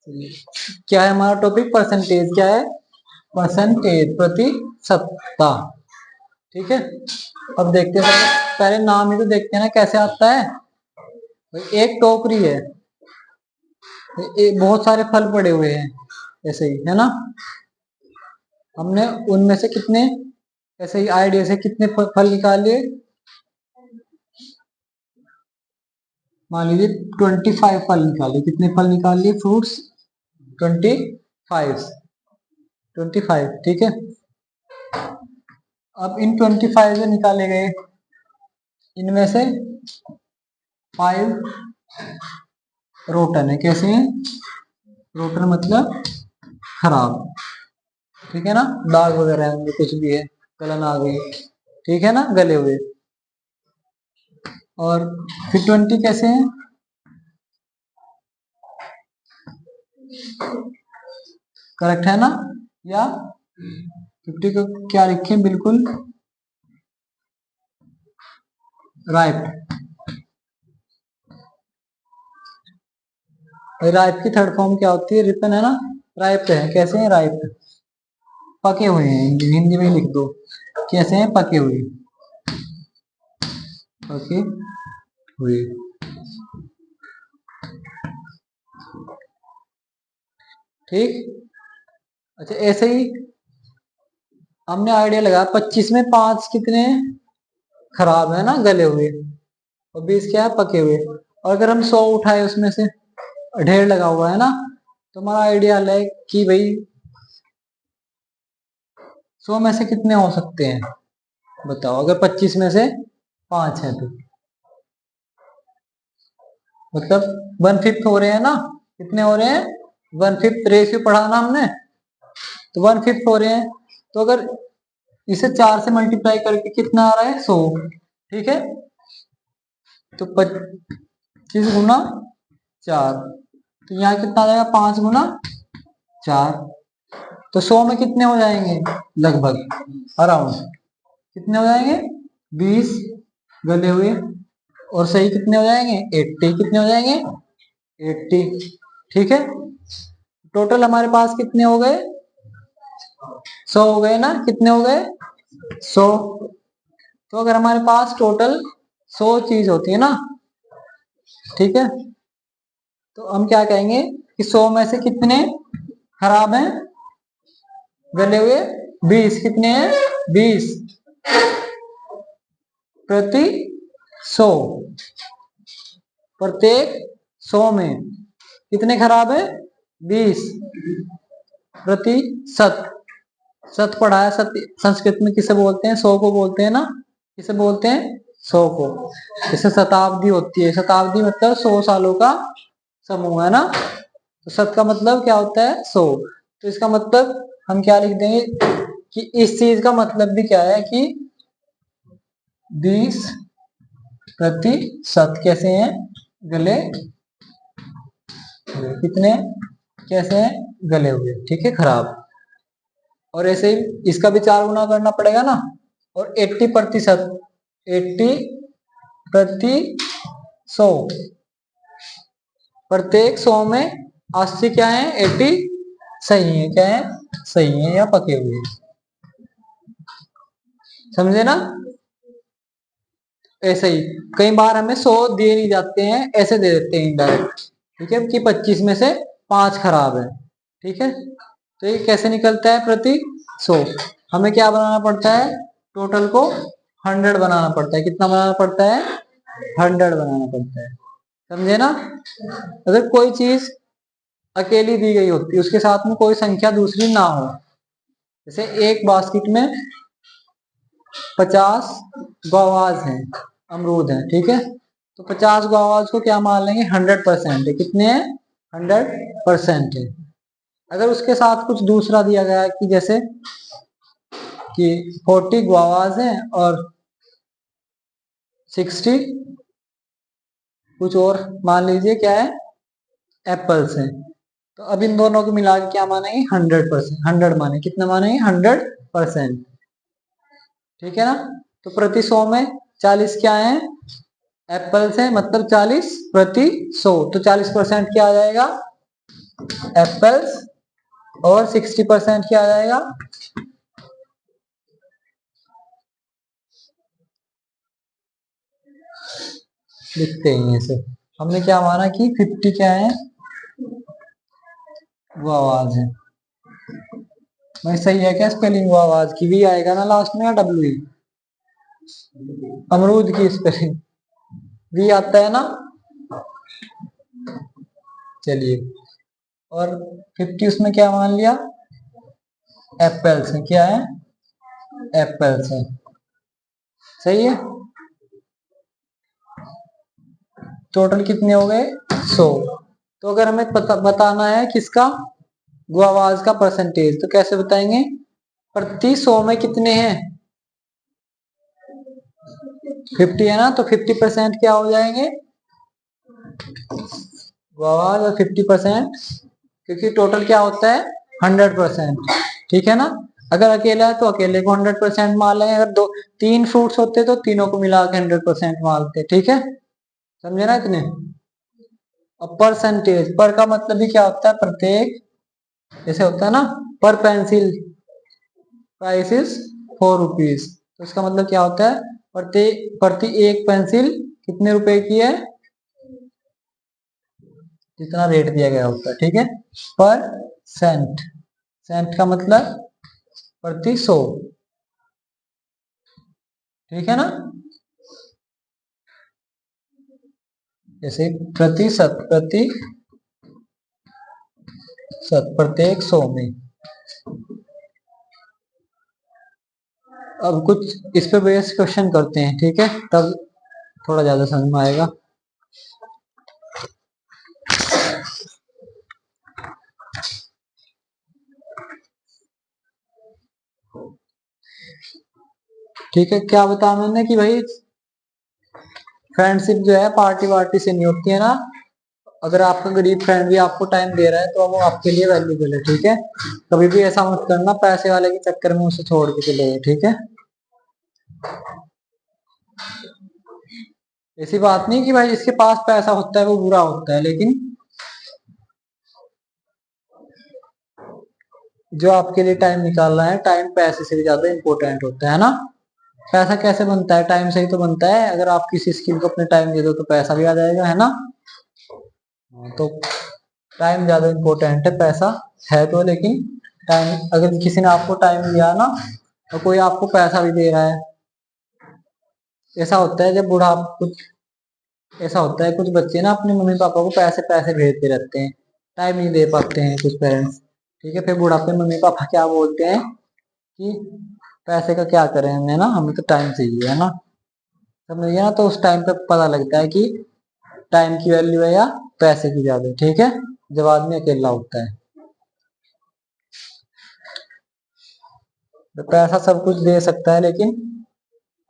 क्या है हमारा टॉपिक? परसेंटेज। क्या है? परसेंटेज, प्रतिशतता। ठीक है, अब देखते हैं, पहले नाम ही तो देखते हैं ना कैसे आता है। एक टोकरी है, बहुत सारे फल पड़े हुए हैं, ऐसे ही है ना। हमने उनमें से कितने, ऐसे ही आइडिया से कितने फल निकाले, मान लीजिए 25 फल निकाले। कितने फल निकाल लिए? फ्रूट्स 25, 25। ठीक है, अब इन 25 जो निकाले गए, इनमें से 5 रोटन है। कैसे हैं? रोटन मतलब खराब। ठीक है ना, दाग वगैरह है, कुछ भी है, गलन आ गई। ठीक है ना, गले हुए। और फिर 20 कैसे हैं? करेक्ट है ना? या 50 को क्या लिखे? बिल्कुल राइट। राइप की थर्ड फॉर्म क्या होती है? रिपन है ना, राइप है। कैसे हैं? राइप, पके हुए हैं। हिंदी में लिख दो, कैसे हैं? पके हुए, पके हुए। ठीक, अच्छा ऐसे ही हमने आइडिया लगाया, 25 में 5 कितने खराब है ना, गले हुए, और 20 क्या है? पके हुए। और अगर हम 100 उठाए, उसमें से ढेर लगा हुआ है ना, तो हमारा आइडिया है कि भाई 100 में से कितने हो सकते हैं? बताओ, अगर 25 में से 5 है तो मतलब 1/5 हो रहे हैं ना। कितने हो रहे हैं? 1/5। रेशियो पढ़ा ना हमने, तो 1/5 हो रहे हैं। तो अगर इसे 4 से मल्टीप्लाई करके कितना आ रहा है? 100। ठीक है, तो 25 गुना 4, तो यहाँ कितना आ जाएगा? 5 गुना 4। तो 100 में कितने हो जाएंगे? लगभग अराउंड कितने हो जाएंगे? 20 गले हुए। और सही कितने हो जाएंगे? 80। कितने हो जाएंगे? 80। ठीक है, टोटल हमारे पास कितने हो गए? 100 हो गए ना। कितने हो गए? 100। तो अगर हमारे पास टोटल 100 चीज होती है ना, ठीक है, तो हम क्या कहेंगे कि 100 में से कितने खराब हैं, गले हुए? 20। कितने हैं? 20 प्रति 100। प्रत्येक 100 में कितने खराब है? 20 प्रतिशत। शत पढ़ा है, सत संस्कृत में किसे बोलते हैं? 100 को बोलते हैं ना। किसे बोलते हैं? 100 को। जैसे शताब्दी होती है, शताब्दी मतलब 100 सालों का समूह है ना। तो शत का मतलब क्या होता है? 100। तो इसका मतलब हम क्या लिख देंगे कि इस चीज का मतलब भी क्या है कि 20 प्रतिशत कैसे हैं? गले हुए। कितने? कैसे हैं? गले हुए। ठीक है, खराब। और ऐसे ही इसका भी 4 गुना करना पड़ेगा ना। और 80%, 80%, प्रत्येक 100 में 80 क्या है? 80 सही है। क्या है? सही है या पके हुए। समझे ना? ऐसे ही कई बार हमें 100 दिए नहीं जाते हैं, ऐसे दे देते हैं इनडायरेक्ट। ठीक है, कि 25 में से 5 खराब है। ठीक है, तो ये कैसे निकलता है? प्रति 100। हमें क्या बनाना पड़ता है? टोटल को 100 बनाना पड़ता है। कितना बनाना पड़ता है? 100 बनाना पड़ता है। समझे ना? अगर कोई चीज अकेली दी गई होती, उसके साथ में कोई संख्या दूसरी ना हो, जैसे एक बास्केट में 50 गुआवाज हैं, अमरूद हैं। ठीक है, तो 50 गुआवाज को क्या मान लेंगे? 100% है। कितने हैं? 100% है। अगर उसके साथ कुछ दूसरा दिया गया कि जैसे कि 40 गुआवाज हैं और 60 कुछ और मान लीजिए क्या है, एप्पल्स हैं, तो अब इन दोनों को मिला के क्या मानेंगे? 100%। 100 माने, कितना मानेंगे? 100%। ठीक है ना? तो प्रति 100 में 40 क्या है? एप्पल्स है, मतलब 40 प्रति 100। तो 40% क्या आ जाएगा? एप्पल्स और 60% क्या आ जाएगा, लिखते हैं इसे। हमने क्या माना कि 50 क्या है, वो आवाज है। भाई सही है क्या स्पेलिंग वो आवाज की? वी आएगा ना लास्ट में या डब्ल्यू ई? अमरूद की स्पेलिंग वी आता है ना। चलिए, और 50 उसमें क्या मान लिया, एप्पल्स है। क्या है, एप्पल्स है। सही है। टोटल कितने हो गए, 100। तो अगर हमें बताना है किसका, गुआवाज का परसेंटेज, तो कैसे बताएंगे, प्रति 100 में कितने हैं, 50 है ना, तो 50% क्या हो जाएंगे, गुआवाज, और 50%, क्योंकि टोटल क्या होता है 100%। ठीक है ना। अगर अकेला है तो अकेले को 100% मान लेंगे, अगर दो तीन फ्रूट्स होते तो तीनों को मिला के 100% मानते। ठीक है, समझे ना इतने। अब परसेंटेज, पर का मतलब भी क्या होता है, प्रत्येक, जैसे होता है ना, पर पेंसिल प्राइस इज 4 रुपीज, तो इसका मतलब क्या होता है, प्रति प्रति एक पेंसिल कितने रुपए की है, जितना रेट दिया गया होता है। ठीक है, पर सेंट, सेंट का मतलब प्रति 100। ठीक है ना। जैसे प्रतिशत, प्रत्येक 100 में। अब कुछ इस पे बेस क्वेश्चन करते हैं, ठीक है, तब थोड़ा ज्यादा समझ में आएगा। ठीक है, क्या बताया मैंने कि भाई फ्रेंडशिप जो है पार्टी वार्टी से नहीं होती है ना। अगर आपका गरीब फ्रेंड भी आपको टाइम दे रहा है तो वो आपके लिए वैल्यूबल है। ठीक है, कभी भी ऐसा मत करना पैसे वाले के चक्कर में उसे छोड़ के चले गए। ठीक है, ऐसी बात नहीं कि भाई जिसके पास पैसा होता है वो बुरा होता है, लेकिन जो आपके लिए टाइम निकाल रहा है, टाइम पैसे से भी ज्यादा इंपॉर्टेंट होता है ना। पैसा कैसे बनता है, टाइम से ही तो बनता है। अगर आप किसी स्किल को अपने टाइम दे दो तो पैसा भी आ जाएगा, है ना। तो टाइम ज्यादा इंपॉर्टेंट है, पैसा है तो, लेकिन टाइम, अगर किसी ने आपको टाइम दिया ना और कोई आपको पैसा भी दे रहा है, ऐसा होता है जब बुढ़ा कुछ, ऐसा होता है कुछ बच्चे ना अपने मम्मी पापा को पैसे पैसे भेजते रहते हैं, टाइम नहीं दे पाते हैं कुछ पेरेंट्स। ठीक है, फिर बुढ़ापे मम्मी पापा क्या बोलते हैं कि पैसे का क्या करें हमने ना, हमें तो टाइम चाहिए, है ना। समझ गया ना। तो उस टाइम पे पता लगता है कि टाइम की वैल्यू है या पैसे की ज्यादा। ठीक है, जब आदमी अकेला होता है तो पैसा सब कुछ दे सकता है, लेकिन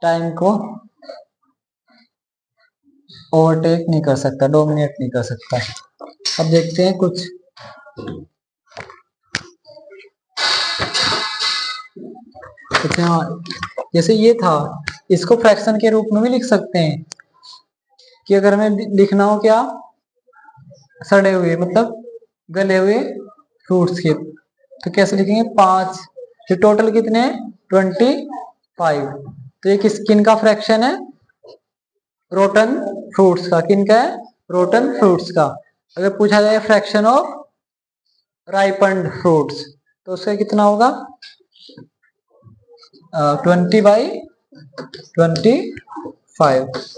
टाइम को ओवरटेक नहीं कर सकता, डोमिनेट नहीं कर सकता। अब देखते हैं कुछ। अच्छा, जैसे ये था, इसको फ्रैक्शन के रूप में भी लिख सकते हैं कि अगर हमें लिखना हो क्या, सड़े हुए मतलब गले हुए फ्रूट्स के, तो कैसे लिखेंगे, 5, तो टोटल कितने हैं, 25। तो ये किस किन का फ्रैक्शन है, रोटन फ्रूट्स का। किन का है, रोटन फ्रूट्स का। अगर पूछा जाए फ्रैक्शन ऑफ राइपन्ड फ्रूट्स, तो उसका कितना होगा, 20/25।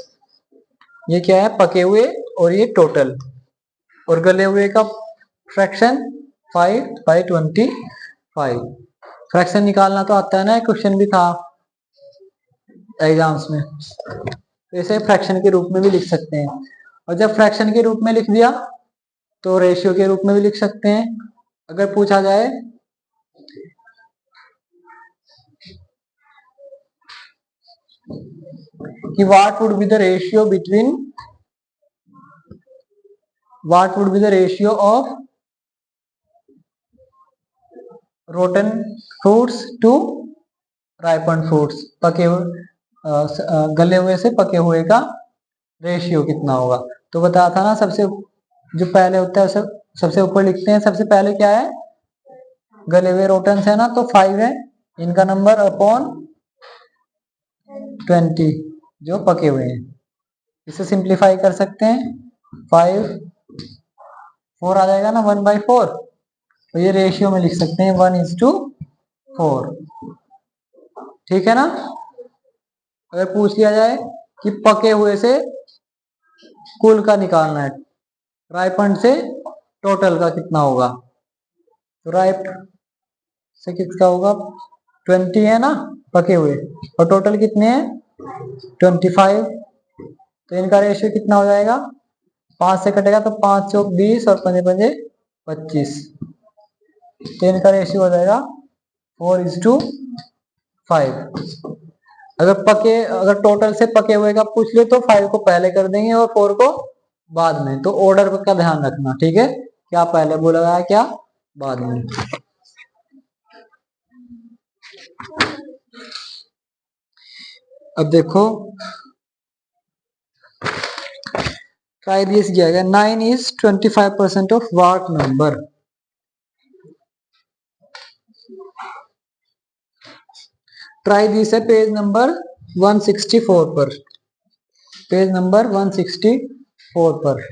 ये क्या है, पके हुए, और ये टोटल, और गले हुए का फ्रैक्शन 5/25। फ्रैक्शन निकालना तो आता है ना, क्वेश्चन भी था एग्जाम्स में। तो इसे फ्रैक्शन के रूप में भी लिख सकते हैं, और जब फ्रैक्शन के रूप में लिख दिया तो रेशियो के रूप में भी लिख सकते हैं। अगर पूछा जाए कि what would be the ratio between, what would be the ratio of rotten fruits to ripen fruits, पके हुए गले हुए से पके हुए का रेशियो कितना होगा, तो बताया था ना, सबसे जो पहले होता है सबसे ऊपर लिखते हैं। सबसे पहले क्या है, गले हुए रोटेंस है ना, तो 5 है इनका नंबर अपॉन 20 जो पके हुए हैं। इसे सिंप्लीफाई कर सकते हैं, 5 4 आ जाएगा ना 1/4। तो ये रेशियो में लिख सकते हैं 1:4। ठीक है ना। अगर पूछ लिया जाए कि पके हुए से कुल का निकालना है, राइपन से टोटल का कितना होगा, तो राइप से किसका होगा 20 है ना पके हुए, और टोटल कितने हैं 25। तो इनका रेशियो कितना हो जाएगा, 5 से कटेगा तो 5 चौक 20 और 5 5 25। तो इनका रेशियो हो जाएगा 4:5। अगर टोटल से पके हुए का पूछ ले तो 5 को पहले कर देंगे और 4 को बाद में। तो ऑर्डर का ध्यान रखना, ठीक है, क्या पहले बोला गया क्या बाद में। अब देखो ट्राई दिस किया गया, 9 is 25% of what number. Try this है पेज नंबर 164 पर, पेज नंबर 164 पर।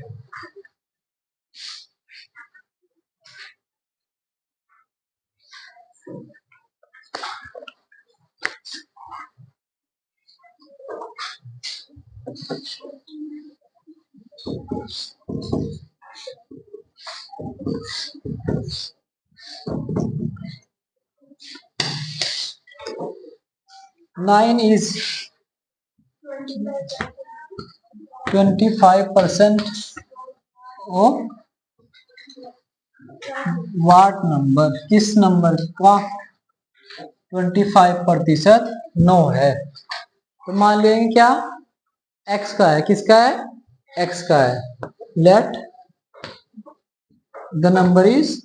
Nine is 25% of what number, किस नंबर का 25% 9 है। तो मान लेंगे क्या x का है, किसका है x का है। Let the number is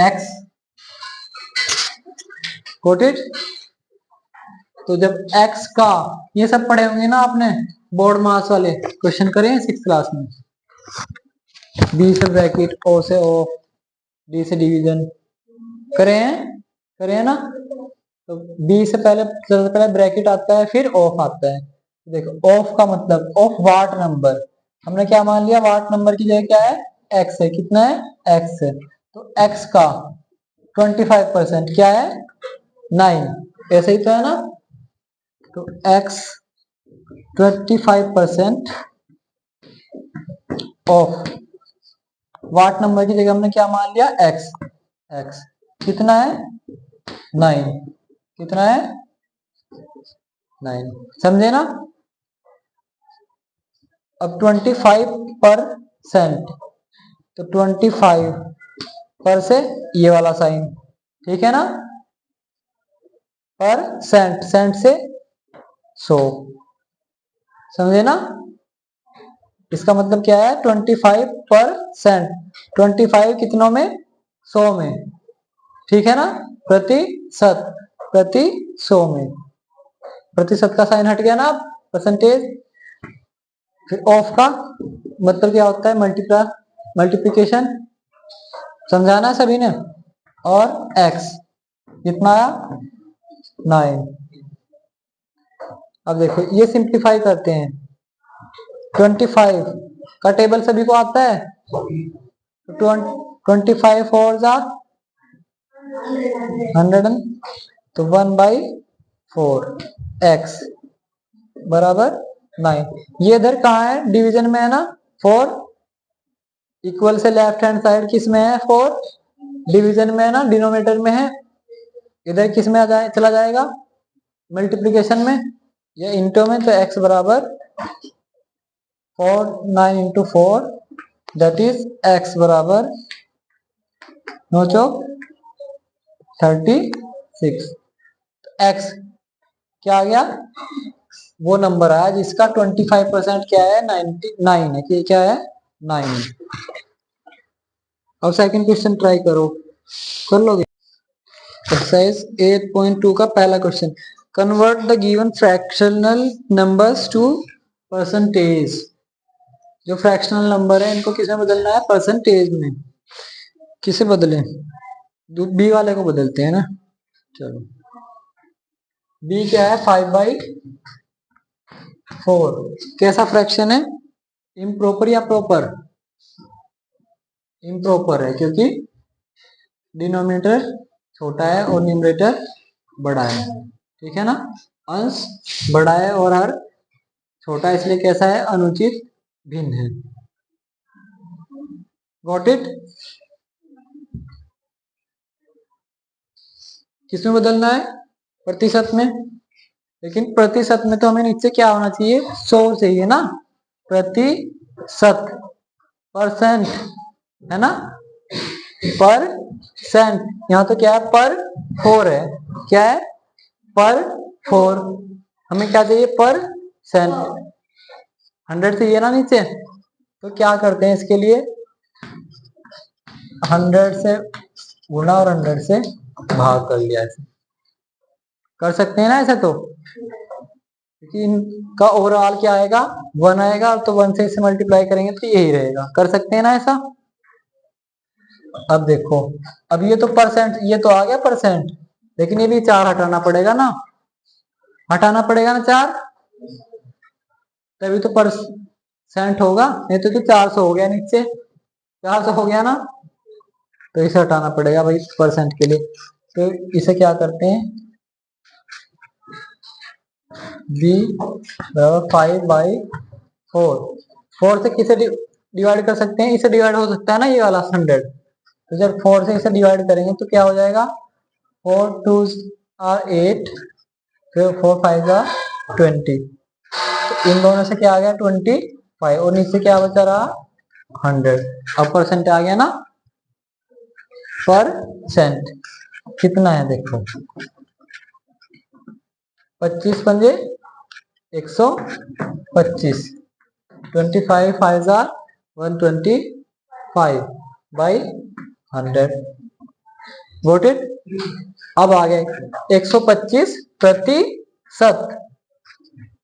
x, got it. तो जब x का, ये सब पढ़े होंगे ना आपने बोर्ड मास वाले क्वेश्चन करे हैं 6th क्लास में, बी से ब्रैकेट, ओ से ऑफ, डी से डिवीजन करे हैं ना। तो बी से पहले सबसे पहले ब्रैकेट आता है फिर ऑफ आता है। देखो ऑफ का मतलब ऑफ व्हाट नंबर, हमने क्या मान लिया व्हाट नंबर की जगह क्या है एक्स है, कितना है एक्स है। तो एक्स का 25% क्या है 9, ऐसे ही तो है ना। तो एक्स 25% ऑफ व्हाट नंबर की जगह हमने क्या मान लिया एक्स, एक्स कितना है 9, कितना है 9, समझे ना। अब 25%, तो 25 पर से ये वाला साइन, ठीक है ना, पर सेंट, सेंट से 100, समझे ना। इसका मतलब क्या है 25%, 25 कितनों में 100 में, ठीक है ना, प्रतिशत, प्रति 100 में, प्रतिशत का साइन हट गया ना परसेंटेज। फिर ऑफ का मतलब क्या होता है मल्टीप्लिकेशन, समझाना है सभी ने। और x कितना आया 9। अब देखो ये सिंप्लीफाई करते हैं, 25 का टेबल सभी को आता है, 25 4 जा 100, तो 1/4 x बराबर 9। ये इधर कहाँ है डिवीजन में है ना 4, इक्वल से लेफ्ट हैंड साइड किस में है 4, डिवीजन में है ना, डिनोमिनेटर में है। इधर किस में आ जाए चला जाएगा मल्टीप्लिकेशन में या इंटू में। तो x बराबर 4 9 into 4 दैट इज x बराबर 9 चौक 36। x क्या आ गया, वो नंबर आया जिसका 25% क्या है 99 है, कि क्या है 9 है। अब सेकंड क्वेश्चन ट्राई करो, कर लोगे। एक्सरसाइज 8.2 का पहला question, convert the given fractional numbers to percentage. जो फ्रैक्शनल नंबर है इनको किसमें बदलना है? परसेंटेज में। किसे बदले? बी वाले को बदलते हैं ना। चलो, बी क्या है? 5/4। कैसा फ्रैक्शन है? इम्प्रॉपर या प्रॉपर? इम्प्रॉपर है, क्योंकि डिनोमिनेटर छोटा है और न्यूमरेटर बड़ा है। ठीक है ना, अंश बड़ा है और हर छोटा, इसलिए कैसा है? अनुचित भिन्न है। Got it? किसमें बदलना है? प्रतिशत में। लेकिन प्रतिशत में तो हमें नीचे क्या होना चाहिए? 100 चाहिए ना। प्रतिशत, परसेंट है ना, परसेंट। यहाँ तो क्या है? पर 4 है। क्या है? पर 4। हमें क्या चाहिए? परसेंट। 100 चाहिए ना नीचे। तो क्या करते हैं इसके लिए? 100 से गुणा और 100 से भाग कर लिया। ऐसे कर सकते हैं ना ऐसे तो, क्योंकि इनका ओवरऑल क्या आएगा? 1 आएगा, तो 1 से इसे मल्टीप्लाई करेंगे तो यही रहेगा। कर सकते हैं ना ऐसा। अब देखो, अब ये तो परसेंट, ये तो आ गया परसेंट, लेकिन ये भी 4 हटाना पड़ेगा ना। हटाना पड़ेगा ना 4, तभी तो परसेंट होगा। नहीं तो 400 हो गया नीचे, 400 हो गया ना, तो इसे हटाना पड़ेगा भाई परसेंट के लिए। तो इसे क्या करते हैं? b बराबर 5/4। 4 से किसे डिवाइड कर सकते हैं? इसे डिवाइड हो सकता है ना, ये वाला 100। तो जब 4 से इसे डिवाइड करेंगे तो क्या हो जाएगा? 4 2s are 8, फिर 4 5s are 20। तो इन दोनों से क्या आ गया? 25, और नीचे क्या बचा रहा? 100। अब परसेंट आ गया ना। परसेंट कितना है देखो, 25 पंजे 125, 25 5s are 125/100। Got it? अब आ गए 125 प्रतिशत।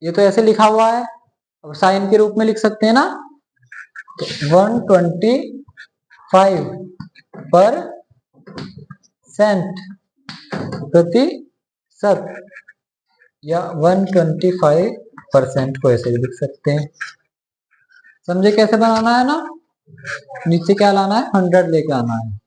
ये तो ऐसे लिखा हुआ है, अब साइन के रूप में लिख सकते हैं ना। तो 125% प्रतिशत, या 125% को ऐसे भी लिख सकते हैं। समझे कैसे बनाना है ना। नीचे क्या लाना है? 100 लेके आना है।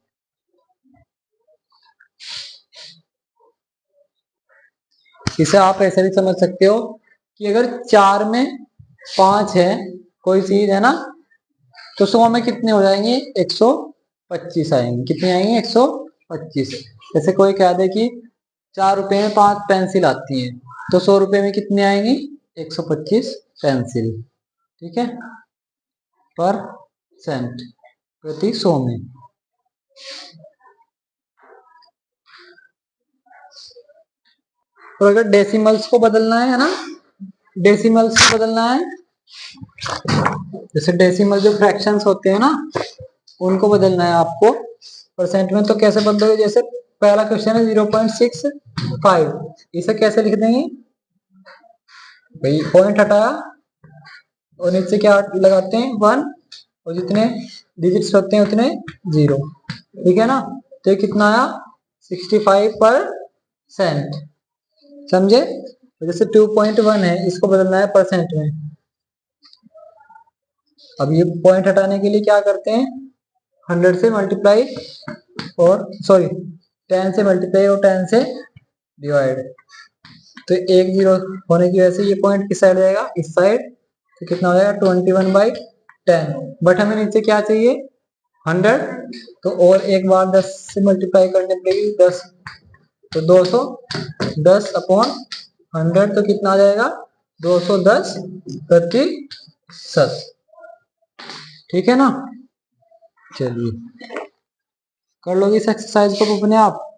इसे आप ऐसे भी समझ सकते हो कि अगर 4 में 5 है कोई चीज है ना, तो 100 में कितने हो जाएंगे? 125 आएंगे। कितने आएंगे? 125। जैसे कोई कह दे कि 4 रुपए में 5 पेंसिल आती हैं, तो 100 रुपए में कितने आएंगी? 125 पेंसिल। ठीक है, परसेंट प्रति 100 में। और अगर डेसिमल्स को बदलना है ना, डेसिमल्स को बदलना है, जैसे डेसिमल जो फ्रैक्शंस होते हैं ना, उनको बदलना है आपको परसेंट में। तो कैसे बदलोगे? जैसे पहला क्वेश्चन है 0.65, इसे कैसे लिख देंगे भाई? पॉइंट हटाया और नीचे क्या लगाते हैं? 1, और जितने डिजिट्स होते हैं उतने 0। ठीक है ना, तो ये कितना आया? 65%। समझे? जैसे 2.1 है, इसको बदलना है परसेंट में। अब ये पॉइंट हटाने के लिए क्या करते हैं? 100 से मल्टीप्लाई, और सॉरी 10 से मल्टीप्लाई और 10 से डिवाइड। तो 1 0 होने की वजह से ये पॉइंट किस साइड जाएगा? इस साइड। तो कितना हो जाएगा? 21/10। बट हमें नीचे क्या चाहिए? 100। तो और एक बार 10 से मल्टीप्लाई करने पड़ेगी, 10, तो 210/100। तो कितना आ जाएगा? 210 प्रतिशत। ठीक है ना। चलिए कर लोगे इस एक्सरसाइज को अपने आप।